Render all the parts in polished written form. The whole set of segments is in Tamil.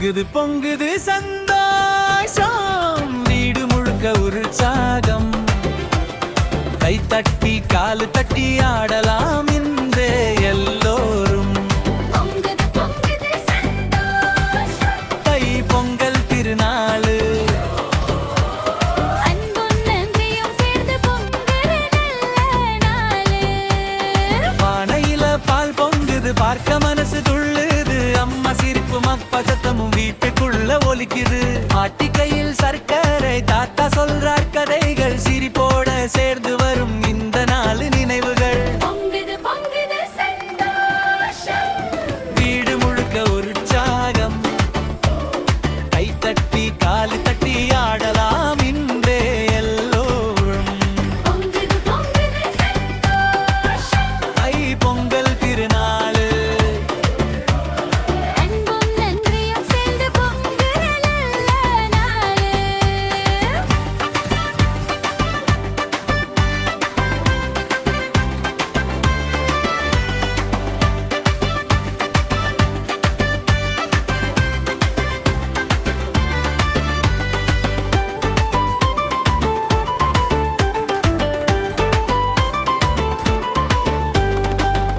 பொங்குது பொங்குது சந்தோஷம், வீடு முழுக்க உற்சாகம். கை தட்டி காலு தட்டி ஆடலாம் இன்றே எல்லோரும். தை பொங்கல் திருநாளு, பானையில பால் பொங்குது, பார்க்க மனசு துள்ளுது. அம்மா சிரிப்பும் அப்பா சத்தமும் வீட்டுக்குள்ள ஒலிக்குது. ஆட்டி கையில் சர்க்கரை, தாத்தா சொல்றார் கதைகள். சிரிப்போட சேர்ந்து வரும் இந்த நாலு நினைவுகள். வீடு முழுக்க உற்சாகம், கை தட்டி காலு தட்டி ஆடலாம் இன்றே எல்லோரும். தை பொங்கல் திருநாளு,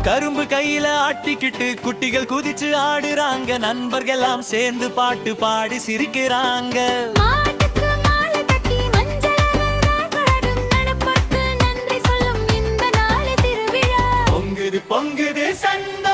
கரும்பு கையில ஆட்டிக்கிட்டு குட்டிகள் குதிச்சு ஆடுறாங்க. நண்பர்கள் எல்லாம் சேர்ந்து பாட்டு பாடி சிரிக்கிறாங்க. பொங்குது பொங்குது சந்தோஷம்.